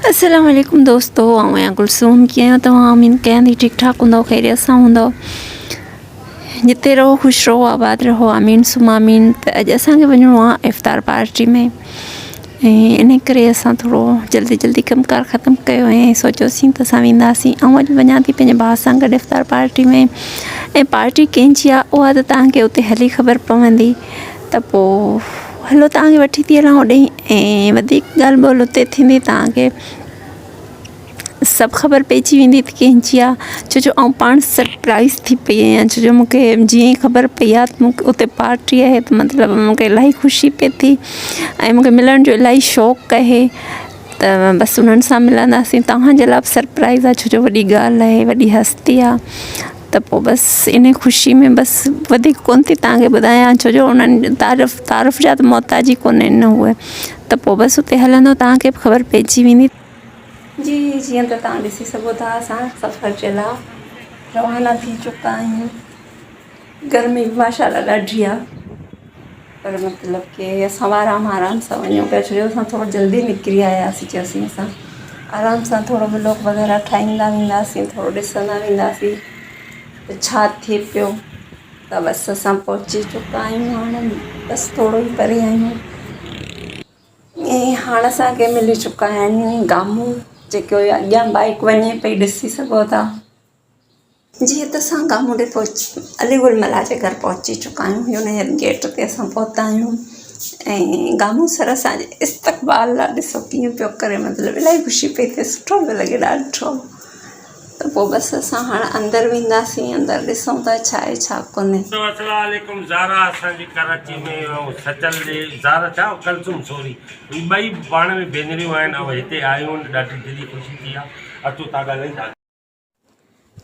अस्सलाम वालेकुम दोस्तों, आउं कुलसूम कीअं तव्हां उम्मीद कयां थी ठीक ठाक हूंदव, ख़ैरियत सां हूंदव। जिते रहो ख़ुशि रहो, आबाद रहो, आमीन सुम आमीन। त अॼु असांखे वञिणो आहे इफ़्तार पार्टी में, ऐं इन करे असां थोरो जल्दी जल्दी कमकार ख़तमु कयो ऐं सोचियोसीं त असां वेंदासीं। ऐं अॼु वञा थी पंहिंजे भाउ सां गॾु इफ़्तार पार्टी में, ऐं पार्टी कंहिंजी आहे उहा त तव्हांखे उते हली ख़बर पवंदी। त पोइ हलो तव्हांखे वठी थी हलां होॾे, ऐं वधीक ॻाल्हि ॿोल उते थींदी तव्हांखे सभु ख़बर पइजी वेंदी त कंहिंजी आहे। छो जो आउं पाण सरप्राइज़ थी पई आहियां, छो जो मूंखे जीअं ई ख़बर पई आहे त मूंखे उते पार्टी आहे, त मतिलबु मूंखे इलाही ख़ुशी पई थी ऐं मूंखे मिलण जो इलाही शौक़ु आहे। त बसि उन्हनि सां मिलंदासीं। तव्हांजे लाइ बि सरप्राइज़ आहे, छो जो वॾी ॻाल्हि आहे, वॾी हस्ती आहे। त पोइ बसि इन ख़ुशी में बसि वधीक कोन थी तव्हांखे ॿुधायां, छो जो उन्हनि तारीफ़ जा त मोहताज ई कोन आहिनि उहे। त पोइ बसि उते हलंदो तव्हांखे बि ख़बर पइजी वेंदी। जी जीअं त तव्हां ॾिसी सघो था, असां सफ़र जे लाइ रवाना थी चुका आहियूं। गर्मी बि माशाअल्लाह ॾाढी आहे, पर मतिलबु की असां आराम सां वञूं पिया, छो जो असां थोरो जल्दी निकिरी आयासीं। चयोसीं असां आराम सां थोरो व्लॉग वग़ैरह ठाहींदा वेंदासीं, थोरो ॾिसंदा वेंदासीं त छा थिए पियो। त बसि असां पहुची चुका आहियूं, हाणे बसि थोरो ई परे आहियूं। ऐं हाणे असांखे मिली चुका आहिनि गामू, जेके अॻियां बाइक वञे पई, ॾिसी सघो था। जीअं त असां गामू ॾे अलीगुल मला जे घर पहुची चुका आहियूं। हुन गेट ते असां पहुता आहियूं, ऐं गामू सर असांजे इस्तक़बाल लाइ ॾिसो कीअं पियो करे, मतिलबु इलाही ख़ुशी पई थिए, सुठो पियो लॻे ॾाढो। त पोइ बसि असां हाणे अंदरि वेंदासीं, अंदरि ॾिसूं था छा आहे छा कोन्हे। अस्सलामुअलैकुम। ज़ारा असांजी कराची में ऐं सचल जे ज़ारा छा कलसूम सोरी ॿई पाण में भेनरियूं आहिनि, ऐं हिते आयूं आहिनि। ॾाढी दिलि ख़ुशी थी आहे। अचो तव्हां ॻाल्हाईंदा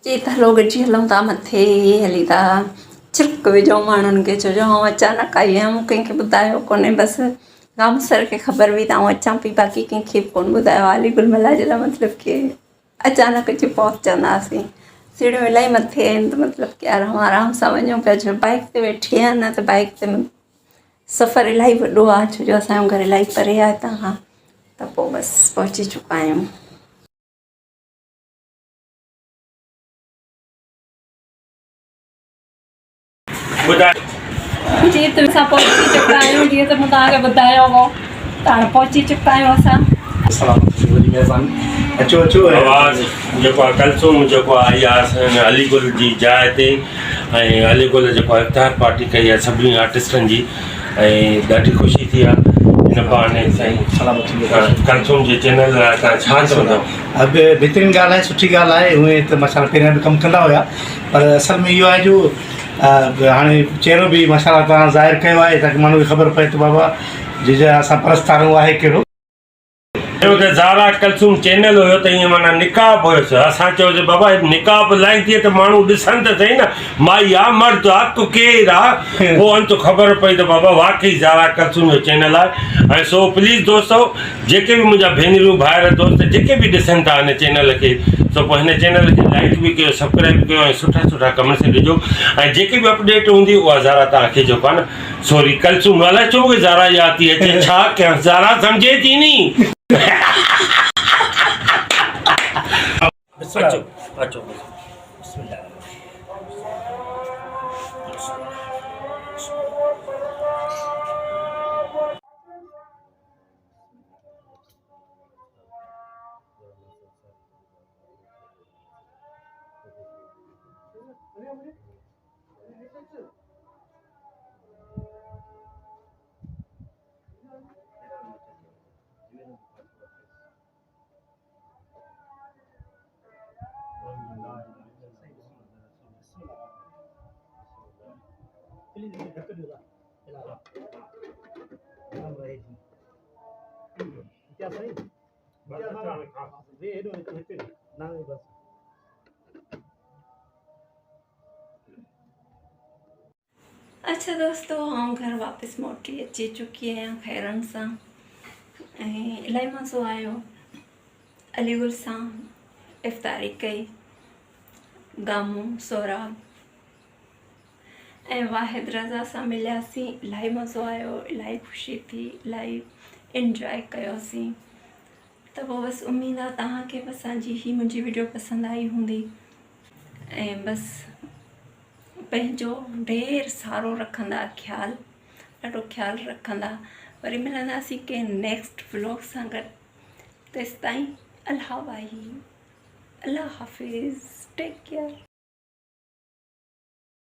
चई त हलो गॾिजी हलूं था मथे, हली था छिक विझूं माण्हुनि खे, छो जो आउं अचानक आई आहियां, मूं कंहिंखे ॿुधायो कोन्हे। बसि गाम सर खे ख़बर हुई त आउं अचां पई, बाक़ी कंहिंखे बि कोन ॿुधायो आहे। अलीगुल मला जे लाइ मतिलबु की अचानक अची पहुचंदासीं। सीढ़ियूं इलाही मथे आहिनि, त मतिलबु की आराम सां वञूं पिया, छो बाइक ते वेठी आहियां न, त बाइक ते सफ़रु इलाही वॾो आहे, छो जो असांजो घर इलाही परे आहे हितां खां। त पोइ बसि पहुची चुका आहियूं। जीअं त असां पहुची चुका आहियूं, जीअं त मूं तव्हांखे ॿुधायो हो, त हाणे पहुची चुका आहियूं असां। अचो अचो। आवाज़ जेको आहे कलसूम जेको आहे आई आहे अलीगुल जी जाइ ते, ऐं अलीगुल जेको आहे इफ़्तार पार्टी कई आहे सभिनी आर्टिस्टनि जी, ऐं ॾाढी ख़ुशी थी आहे। हिन बहाने साईं कलसूम जे चैनल लाइ तव्हां छा चवंदव? बहितरीनु ॻाल्हि आहे, सुठी ॻाल्हि आहे। उहे त माशाल्लाह पहिरियां बि कमु कंदा हुया, पर असल में इहो आहे जो हाणे चहिरो बि माशाल्लाह तव्हां ज़ाहिर कयो आहे, ताकी माण्हू खे ख़बर पए त बाबा जंहिंजा असां परस्तार आहे कहिड़ो। ज़ारा कलसूम चैनल हुयो त ईअं माना निकाब हुयुसि। असां चयोसीं बाबा निकाब लाइन थिए त माण्हू ॾिसनि त सही न, माई आहे मर्द आहे तूं केरु आहे। पोइ अंत खबर पई त बाबा वाकई ज़ारा कलसूम जो चैनल आहे। ऐं सो प्लीज़ दोस्तो, जेके बि मुंहिंजा भेनरियूं भाइर दोस्त जेके बि ॾिसनि था हिन चैनल खे, सो पोइ हिन चैनल खे लाइक बि कयो, सब्सक्राइब बि कयो, ऐं सुठा सुठा कमेंट्स ॾिजो। ऐं जेके बि अपडेट हूंदी उहा ज़ारा तव्हांखे जेको आहे न सॉरी कलसूम अलाए छो की ज़ारा यादि थी अचे, छा कयां ज़ारा सम्झे थी नी। अचो अचो। अच्छा दोस्तों, आउं घर वापसि मोटी अची चुकी आहियां खैरन सां, ऐं इलाही मज़ो आयो। अलीगुल सां इफ़्तारी कई, गामू सोराब ऐं वाहिद रज़ा सां मिलियासीं। इलाही मज़ो आयो, इलाही ख़ुशी थी, इलाही इंजॉय कयोसीं। त पोइ बसि उमेदु आहे तव्हांखे बि असांजी ही मुंहिंजी वीडियो पसंदि आई हूंदी ऐं बसि पंहिंजो ढेर सारो रखंदा ख़्यालु, ॾाढो ख़्यालु रखंदा। वरी मिलंदासीं कंहिं नेक्स्ट व्लॉग सां गॾु। तेसिताईं अल्लाह हाफ़िज़, टेक केयर।